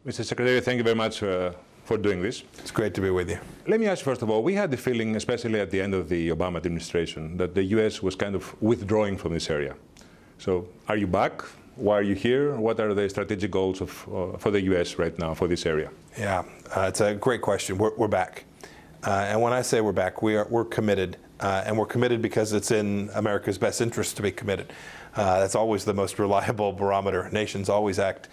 Mr. Secretary, thank you very much for doing this. It's great to be with you. Let me ask, first of all, we had the feeling, especially at the end of the Obama administration, that the U.S. was kind of withdrawing from this area. So are you back? Why are you here? What are the strategic goals for the U.S. right now for this area? Yeah, it's a great question. We're back. And when I say we're back, we're committed. And we're committed because it's in America's best interest to be committed. That's always the most reliable barometer. Nations always act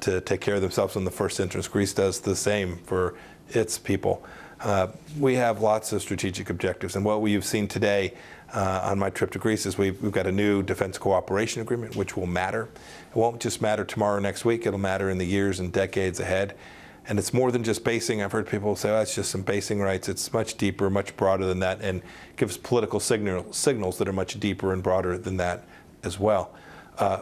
to take care of themselves in the first interest. Greece does the same for its people. We have lots of strategic objectives. And what we've seen today on my trip to Greece is we've got a new defense cooperation agreement, which will matter. It won't just matter tomorrow or next week. It'll matter in the years and decades ahead. And it's more than just basing. I've heard people say, oh, it's just some basing rights. It's much deeper, much broader than that, and gives political signals that are much deeper and broader than that as well.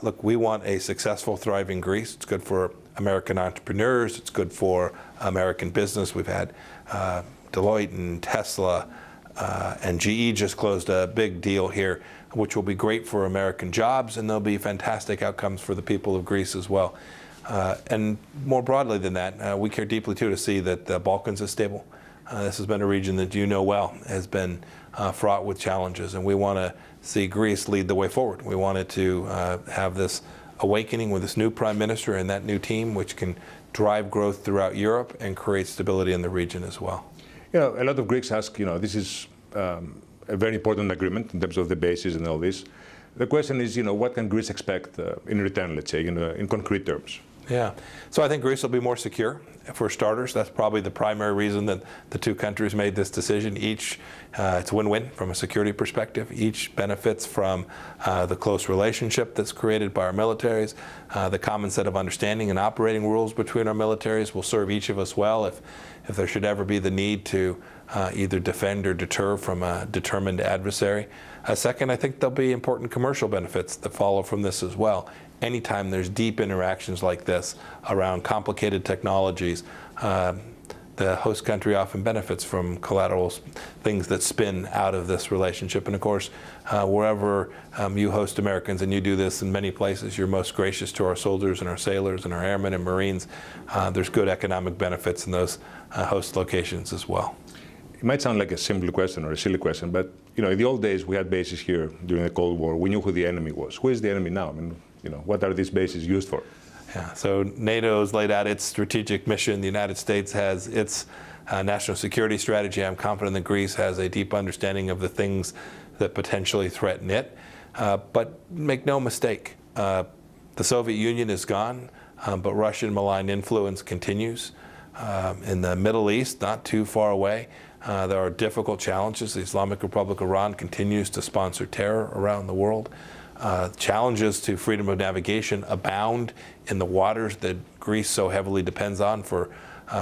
Look, we want a successful, thriving Greece. It's good for American entrepreneurs. It's good for American business. We've had Deloitte and Tesla and GE just closed a big deal here, which will be great for American jobs, and there'll be fantastic outcomes for the people of Greece as well. And more broadly than that, we care deeply, too, to see that the Balkans is stable. This has been a region that you know well has been fraught with challenges, and we want to see Greece lead the way forward. We wanted to have this awakening with this new prime minister and that new team, which can drive growth throughout Europe and create stability in the region as well. You know, a lot of Greeks ask, this is a very important agreement in terms of the basis and all this. The question is, what can Greece expect in return, let's say, in concrete terms? Yeah. So I think Greece will be more secure, for starters. That's probably the primary reason that the two countries made this decision. Each, it's a win-win from a security perspective. Each benefits from the close relationship that's created by our militaries. The common set of understanding and operating rules between our militaries will serve each of us well if there should ever be the need to either defend or deter from a determined adversary. Second, I think there'll be important commercial benefits that follow from this as well. Anytime there's deep interactions like this around complicated technologies, the host country often benefits from collateral things that spin out of this relationship. And of course, wherever you host Americans, and you do this in many places, you're most gracious to our soldiers and our sailors and our airmen and Marines. There's good economic benefits in those host locations as well. It might sound like a simple question or a silly question, but in the old days we had bases here during the Cold War. We knew who the enemy was. Who is the enemy now? I mean, what are these bases used for? Yeah, so NATO has laid out its strategic mission. The United States has its national security strategy. I'm confident that Greece has a deep understanding of the things that potentially threaten it. But make no mistake, the Soviet Union is gone, but Russian malign influence continues. In the Middle East, not too far away, there are difficult challenges. The Islamic Republic of Iran continues to sponsor terror around the world. Challenges to freedom of navigation abound in the waters that Greece so heavily depends on for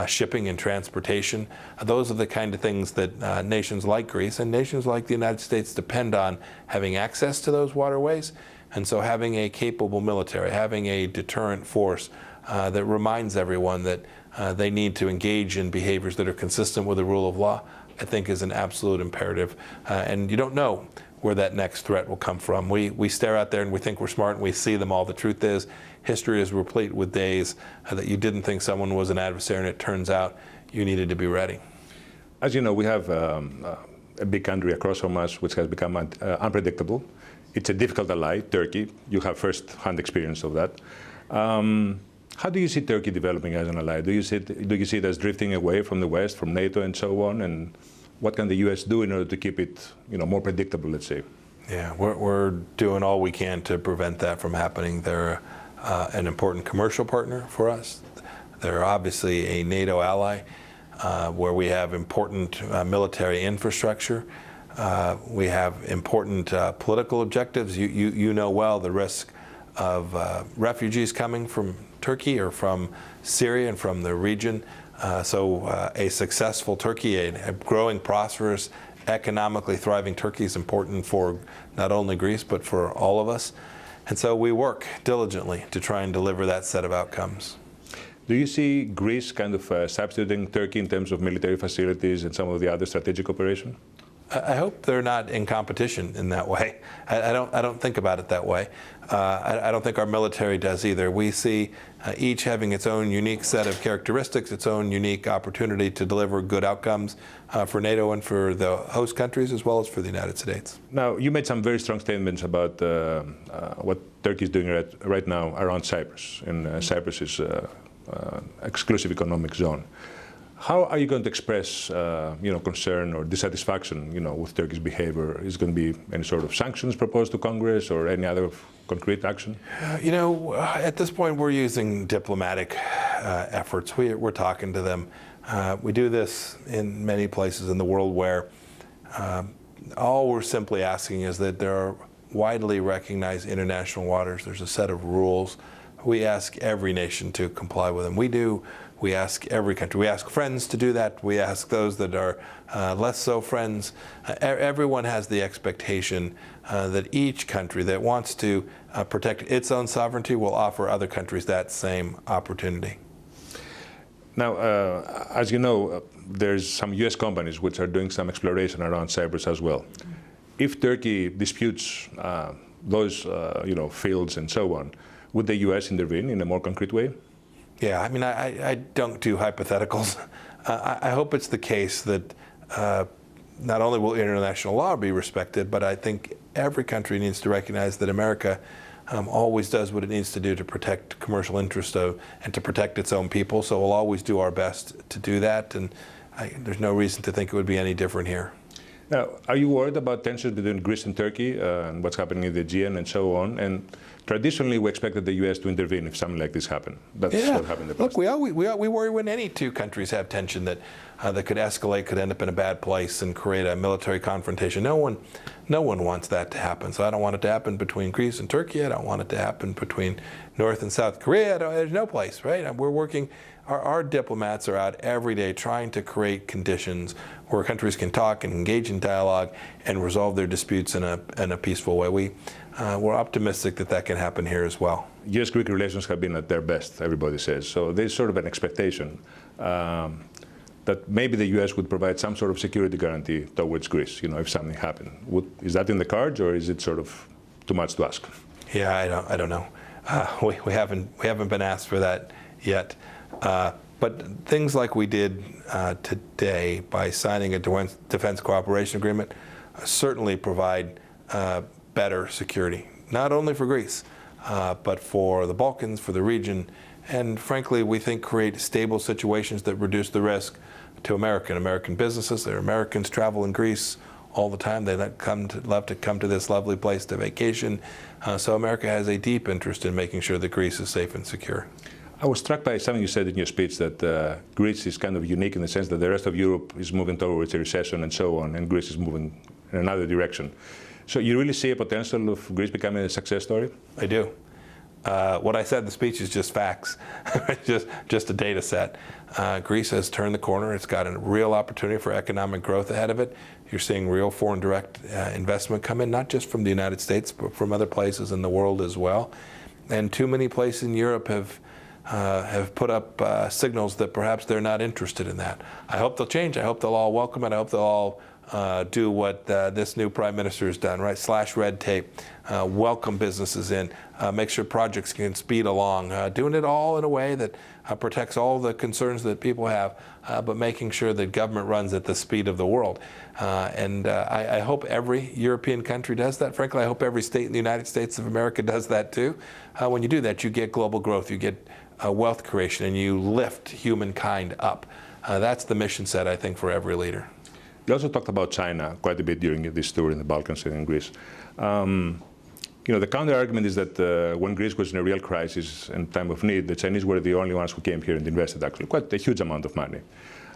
shipping and transportation. Those are the kind of things that nations like Greece and nations like the United States depend on having access to those waterways. And so having a capable military, having a deterrent force that reminds everyone that they need to engage in behaviors that are consistent with the rule of law, I think is an absolute imperative. And you don't know where that next threat will come from. We stare out there and we think we're smart and we see them all. The truth is, history is replete with days that you didn't think someone was an adversary and it turns out you needed to be ready. As you know, we have a big country across from us which has become unpredictable. It's a difficult ally, Turkey. You have first-hand experience of that. How do you see Turkey developing as an ally? Do you see it as drifting away from the West, from NATO and so on? And what can the U.S. do in order to keep it more predictable, let's say? Yeah, we're doing all we can to prevent that from happening. They're an important commercial partner for us. They're obviously a NATO ally where we have important military infrastructure. We have important political objectives. You know well the risk of refugees coming from Turkey or from Syria and from the region. So a successful Turkey, a growing, prosperous, economically thriving Turkey is important for not only Greece, but for all of us. And so we work diligently to try and deliver that set of outcomes. Do you see Greece kind of substituting Turkey in terms of military facilities and some of the other strategic operations? I hope they're not in competition in that way. I don't think about it that way. I don't think our military does either. We see each having its own unique set of characteristics, its own unique opportunity to deliver good outcomes for NATO and for the host countries as well as for the United States. Now, you made some very strong statements about what Turkey is doing right now around Cyprus, and Cyprus is exclusive economic zone. How are you going to express, concern or dissatisfaction, with Turkey's behavior? Is going to be any sort of sanctions proposed to Congress or any other concrete action? At this point, we're using diplomatic efforts. We're talking to them. We do this in many places in the world where all we're simply asking is that there are widely recognized international waters. There's a set of rules. We ask every nation to comply with them. We do. We ask every country. We ask friends to do that. We ask those that are less so friends. Everyone has the expectation that each country that wants to protect its own sovereignty will offer other countries that same opportunity. Now, as you know, there's some U.S. companies which are doing some exploration around Cyprus as well. If Turkey disputes those fields and so on, would the U.S. intervene in a more concrete way? Yeah, I mean, I don't do hypotheticals. I hope it's the case that not only will international law be respected, but I think every country needs to recognize that America always does what it needs to do to protect commercial interests and to protect its own people. So we'll always do our best to do that, and there's no reason to think it would be any different here. Now, are you worried about tensions between Greece and Turkey and what's happening in the Aegean and so on? And traditionally, we expected the U.S. to intervene if something like this happened. That's what happened in the past. Look, we worry when any two countries have tension that could escalate, could end up in a bad place and create a military confrontation. No one wants that to happen. So I don't want it to happen between Greece and Turkey. I don't want it to happen between North and South Korea. There's no place, right? We're working. Our diplomats are out every day trying to create conditions where countries can talk and engage in dialogue and resolve their disputes in a peaceful way. We're optimistic that can happen here as well. U.S.-Greek relations have been at their best, everybody says. So there's sort of an expectation that maybe the U.S. would provide some sort of security guarantee towards Greece, if something happened. Is that in the cards, or is it sort of too much to ask? Yeah, I don't know. We haven't been asked for that yet. But things like we did today by signing a defense cooperation agreement certainly provide better security, not only for Greece, but for the Balkans, for the region, and frankly, we think create stable situations that reduce the risk to American businesses. There are Americans travel in Greece all the time. They love to come to this lovely place to vacation. So America has a deep interest in making sure that Greece is safe and secure. I was struck by something you said in your speech, that Greece is kind of unique in the sense that the rest of Europe is moving towards a recession and so on, and Greece is moving in another direction. So you really see a potential of Greece becoming a success story? I do. What I said in the speech is just facts, just a data set. Greece has turned the corner. It's got a real opportunity for economic growth ahead of it. You're seeing real foreign direct investment come in, not just from the United States, but from other places in the world as well. And too many places in Europe have put up signals that perhaps they're not interested in that. I hope they'll change. I hope they'll all welcome it. I hope they'll all do what this new prime minister has done, right? Slash red tape, welcome businesses in, make sure projects can speed along, doing it all in a way that protects all the concerns that people have, but making sure that government runs at the speed of the world. I hope every European country does that. Frankly, I hope every state in the United States of America does that too. When you do that, you get global growth, you get wealth creation, and you lift humankind up. That's the mission set, I think, for every leader. You also talked about China quite a bit during this tour in the Balkans and in Greece. The counter-argument is that when Greece was in a real crisis and time of need, the Chinese were the only ones who came here and invested, actually, quite a huge amount of money.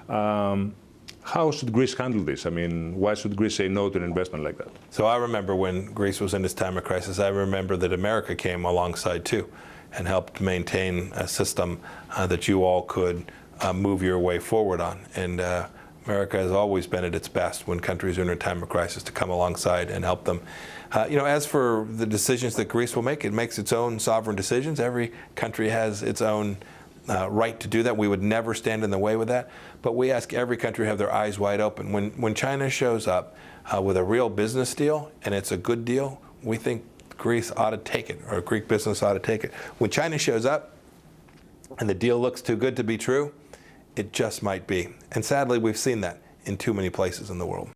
How should Greece handle this? I mean, why should Greece say no to an investment like that? So I remember when Greece was in this time of crisis, I remember that America came alongside too and helped maintain a system that you all could move your way forward on. And America has always been at its best when countries are in a time of crisis to come alongside and help them. As for the decisions that Greece will make, it makes its own sovereign decisions. Every country has its own right to do that. We would never stand in the way with that. But we ask every country to have their eyes wide open. When China shows up with a real business deal, and it's a good deal, we think Greece ought to take it, or Greek business ought to take it. When China shows up and the deal looks too good to be true, it just might be. And sadly, we've seen that in too many places in the world.